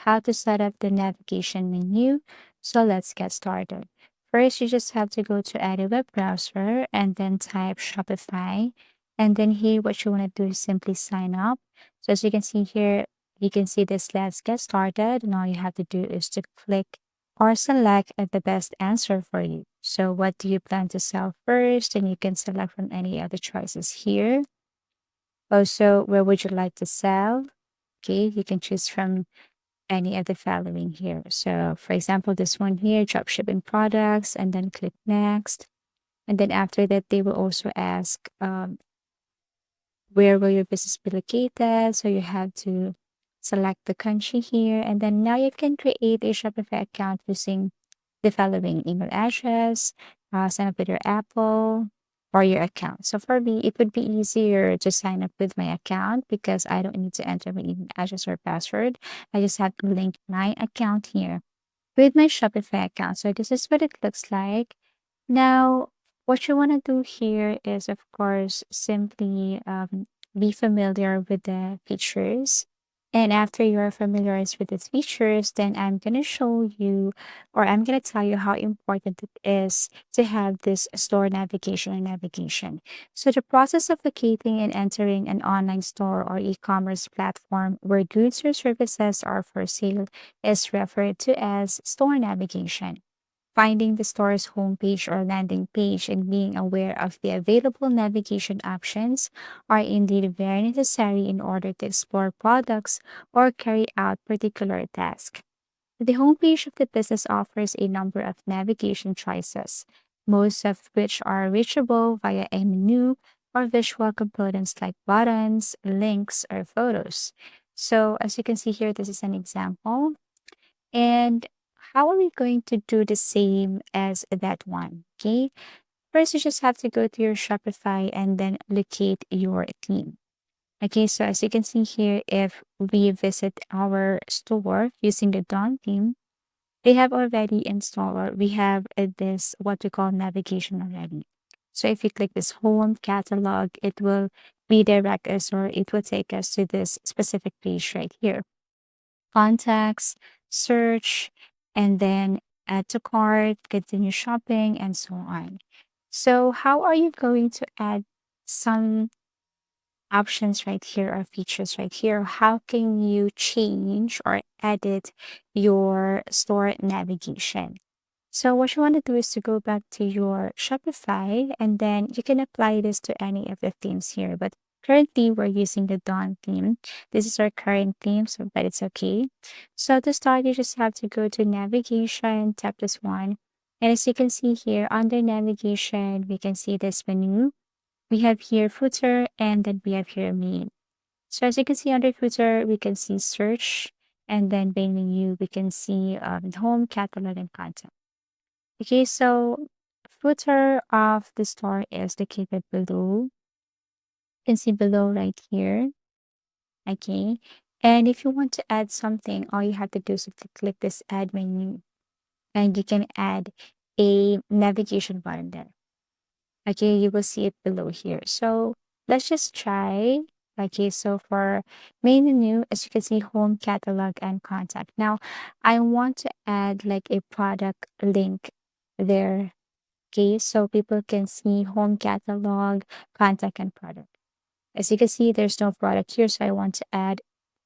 how to set up the navigation menu. So let's get started. First, you just have to go to any web browser and then type Shopify. And then here, what you want to do is simply sign up. So as you can see here, you can see this let's get started. And all you have to do is to click or select the best answer for you. So what do you plan to sell first? And you can select from any other choices here. Also, where would you like to sell? Okay, you can choose from any of the following here. So, for example, this one here, drop shipping products, and then click next. And then after that, they will also ask where will your business be located. So you have to select the country here. And then now you can create a Shopify account using the following email address, sign up with your Apple or your account. So for me, it would be easier to sign up with my account because I don't need to enter my email address or password. I just have to link my account here with my Shopify account. So this is what it looks like. Now, what you want to do here is, of course, simply be familiar with the features. And after you're familiarized with these features, then I'm going to show you or I'm going to tell you how important it is to have this store navigation and navigation. So, the process of locating and entering an online store or e commerce platform where goods or services are for sale is referred to as store navigation. Finding the store's homepage or landing page and being aware of the available navigation options are indeed very necessary in order to explore products or carry out particular tasks. The homepage of the business offers a number of navigation choices, most of which are reachable via a menu or visual components like buttons, links, or photos. So, as you can see here, this is an example. And how are we going to do the same as that one? Okay. First, you just have to go to your Shopify and then locate your theme. Okay. So as you can see here, if we visit our store using the Dawn theme, they have already installed or we have this what we call navigation already. So if you click this home catalog, it will redirect us or it will take us to this specific page right here. Contacts, search, and then add to cart, continue shopping, and so on. So, how are you going to add some options right here or features right here? How can you change or edit your store navigation? So what you want to do is to go back to your Shopify and then you can apply this to any of the themes here. But currently we're using the Dawn theme. This is our current theme, so but it's okay. So to start, you just have to go to navigation, tap this one. And as you can see here under navigation, we can see this menu. We have here footer and then we have here main. So as you can see under footer, we can see search and then main menu, we can see home, catalog, and content. Okay, so footer of the store is located below. You can see below right here. Okay. And if you want to add something, all you have to do is to click this add menu and you can add a navigation button there. Okay, you will see it below here. So let's just try. Okay, so for main menu, as you can see, home, catalog, and contact. Now, I want to add like a product link there. Okay, so people can see home catalog, contact, and product. As you can see, there's no product here, so I want to add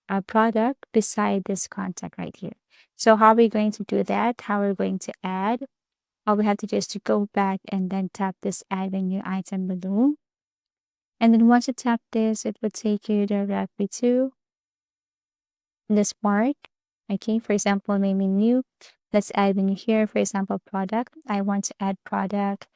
a product beside this contact right here. So how are we going to do that? How are we going to add? All we have to do is to go back and then tap this add a new item below. And then once you tap this, it would take you directly to this part. Okay, for example, maybe new. Let's add menu here. For example, product. I want to add product.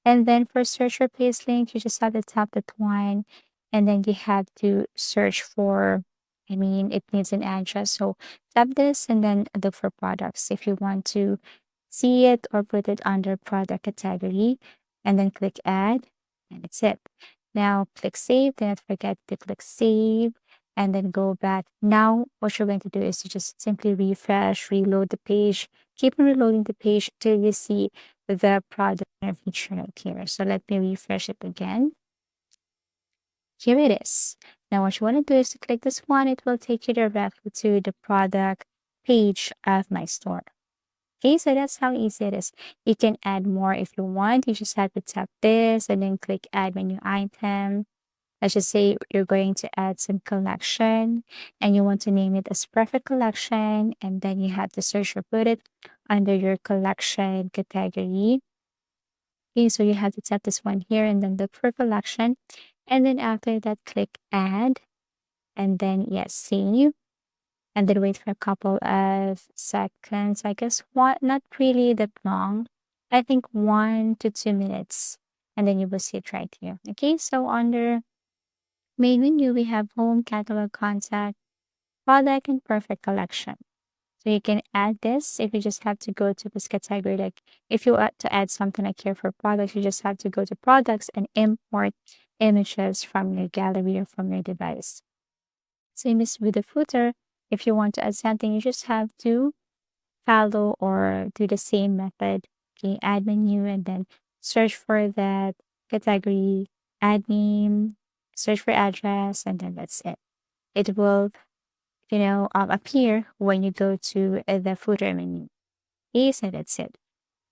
And then for search replace link, you just have to tap that one. And then you have to search for, it needs an address. So tap this and then look for products if you want to see it or put it under product category. And then click add. And that's it. Now click save. Do not forget to click save and then go back. Now, what you're going to do is to just simply refresh, reload the page, keep on reloading the page till you see the product feature right here. So let me refresh it again. Here it is. Now, what you want to do is to click this one. It will take you directly to the product page of my store. Okay, so that's how easy it is. You can add more if you want. You just have to tap this and then click add menu item. Let's just say you're going to add some collection and you want to name it as perfect collection. And then you have to search or put it under your collection category. Okay, so you have to tap this one here and then look for collection. And then after that, click add. And then, yes, save. And then wait for a couple of seconds. I guess what, not really that long. I think 1 to 2 minutes. And then you will see it right here. Okay, so under main menu, we have home, catalog, contact, product, and perfect collection. So you can add this if you just have to go to this category. Like if you want to add something like here for products, you just have to go to products and import images from your gallery or from your device. Same as with the footer. If you want to add something, you just have to follow or do the same method. Okay, add menu and then search for that category, add name, search for address, and then that's it. It will, appear when you go to the footer menu. Okay, so that's it.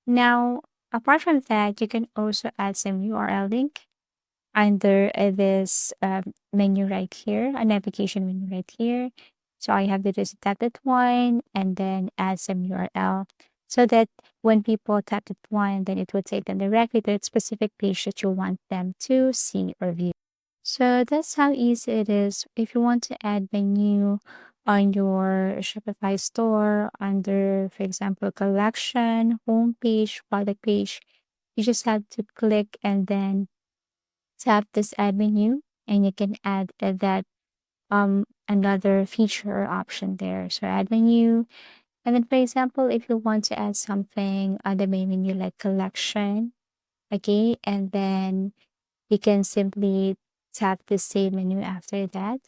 Now, apart from that, you can also add some URL link under this menu right here, a navigation menu right here. So all you have to do is tap that one and then add some URL so that when people tap that one, then it will take them directly to that specific page that you want them to see or view. So that's how easy it is. If you want to add menu on your Shopify store under, for example, collection, homepage, product page, you just have to click and then tap this add menu and you can add that another feature or option there. So add menu. And then for example, if you want to add something on the main menu like collection, okay, and then you can simply tap the same menu after that.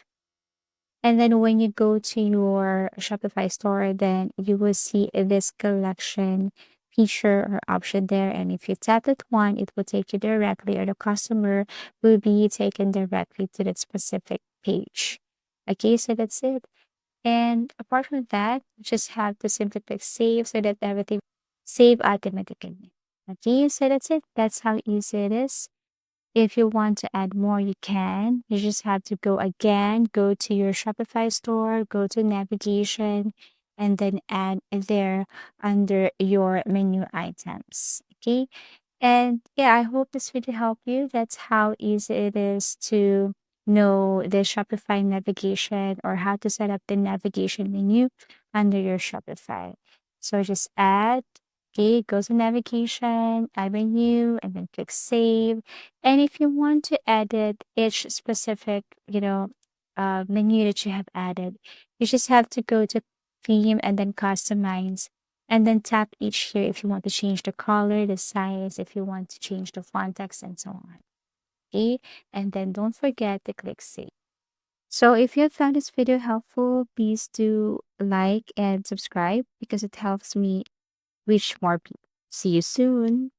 And then when you go to your Shopify store, then you will see this collection feature or option there. And if you tap that one, it will take you directly, or the customer will be taken directly to that specific page. Okay, so that's it. And apart from that, you just have to simply click save so that everything save automatically. Okay, so that's it. That's how easy it is. If you want to add more, you can. You just have to go to your Shopify store, go to navigation, and then add there under your menu items. Okay. And yeah, I hope this video helped you. That's how easy it is to know the Shopify navigation or how to set up the navigation menu under your Shopify. So just add, okay, go to navigation, add menu, and then click save. And if you want to edit each specific, menu that you have added, you just have to go to theme and then customize and then tap each here if you want to change the color, the size, if you want to change the font text, and so on. Okay, and then don't forget to click save. So if you have found this video helpful, please do like and subscribe because it helps me reach more people. See you soon.